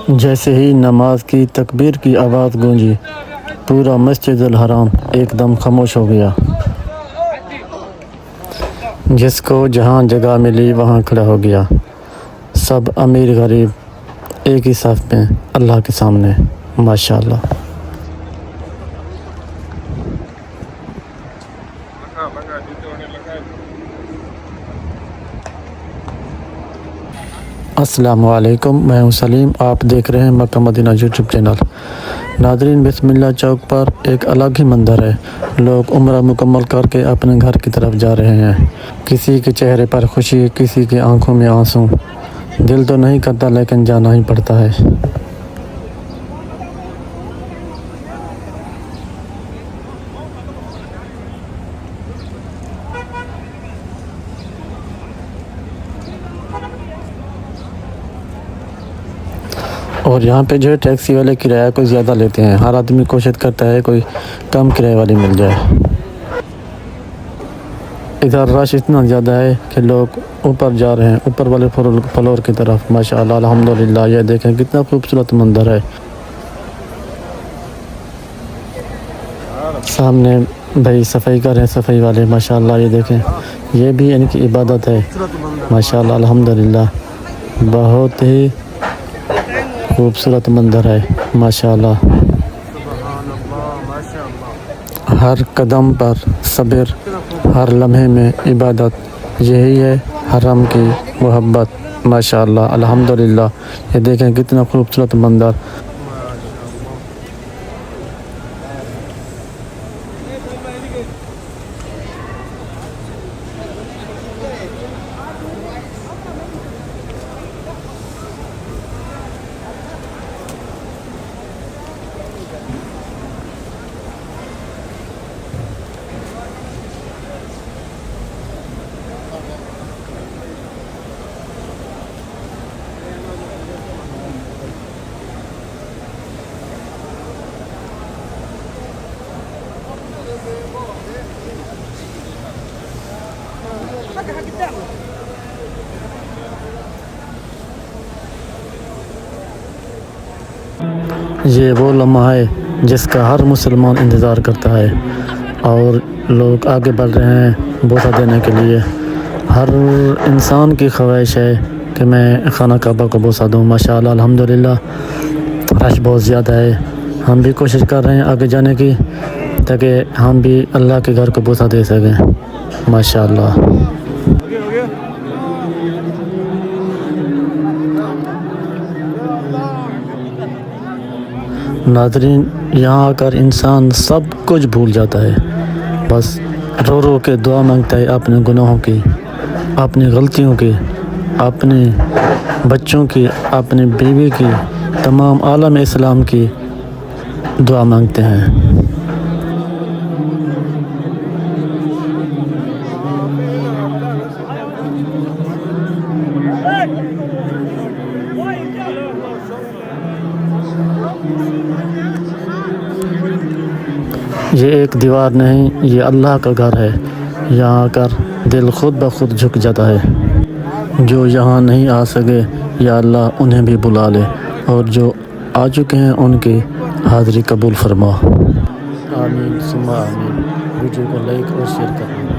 جیسے ہی نماز کی تکبیر کی آواز گونجی، پورا مسجد الحرام ایک دم خاموش ہو گیا۔ جس کو جہاں جگہ ملی وہاں کھڑا ہو گیا۔ سب امیر غریب ایک ہی صف میں اللہ کے سامنے، ماشاءاللہ۔ السلام علیکم، میں ہوں سلیم، آپ دیکھ رہے ہیں مکہ مدینہ یوٹیوب چینل۔ ناظرین، بسم اللہ چوک پر ایک الگ ہی منظر ہے۔ لوگ عمرہ مکمل کر کے اپنے گھر کی طرف جا رہے ہیں۔ کسی کے چہرے پر خوشی، کسی کی آنکھوں میں آنسو۔ دل تو نہیں کرتا لیکن جانا ہی پڑتا ہے۔ اور یہاں پہ جو ہے ٹیکسی والے کرایہ کوئی زیادہ لیتے ہیں۔ ہر آدمی کوشش کرتا ہے کوئی کم کرایہ والی مل جائے۔ ادھر رش اتنا زیادہ ہے کہ لوگ اوپر جا رہے ہیں، اوپر والے فلور کی طرف، ماشاءاللہ الحمدللہ۔ یہ دیکھیں کتنا خوبصورت منظر ہے۔ سامنے بھائی صفائی کر رہے ہیں، صفائی والے، ماشاءاللہ۔ یہ دیکھیں، یہ بھی ان کی عبادت ہے، ماشاءاللہ الحمدللہ۔ بہت ہی خوبصورت منظر ہے، ماشاءاللہ۔ ہر قدم پر صبر، ہر لمحے میں عبادت، یہی ہے حرم کی محبت، ماشاءاللہ الحمدللہ۔ یہ دیکھیں کتنا خوبصورت منظر۔ یہ وہ لمحہ ہے جس کا ہر مسلمان انتظار کرتا ہے، اور لوگ آگے بڑھ رہے ہیں بوسہ دینے کے لیے۔ ہر انسان کی خواہش ہے کہ میں خانہ کعبہ کو بوسہ دوں، ماشاءاللہ الحمدللہ۔ رش بہت زیادہ ہے، ہم بھی کوشش کر رہے ہیں آگے جانے کی تاکہ ہم بھی اللہ کے گھر کو بوسہ دے سکیں، ماشاءاللہ۔ ناظرین، یہاں آ کر انسان سب کچھ بھول جاتا ہے، بس رو رو کے دعا مانگتا ہے اپنے گناہوں کی، اپنی غلطیوں کی، اپنے بچوں کی، اپنی بیوی کی، تمام عالم اسلام کی دعا مانگتے ہیں۔ یہ ایک دیوار نہیں، یہ اللہ کا گھر ہے۔ یہاں آ کر دل خود بخود جھک جاتا ہے۔ جو یہاں نہیں آ سکے، یا اللہ انہیں بھی بلا لے، اور جو آ چکے ہیں ان کی حاضری قبول فرما۔ آمین ثم آمین۔ ویڈیو کو لائک اور شیئر کرنا۔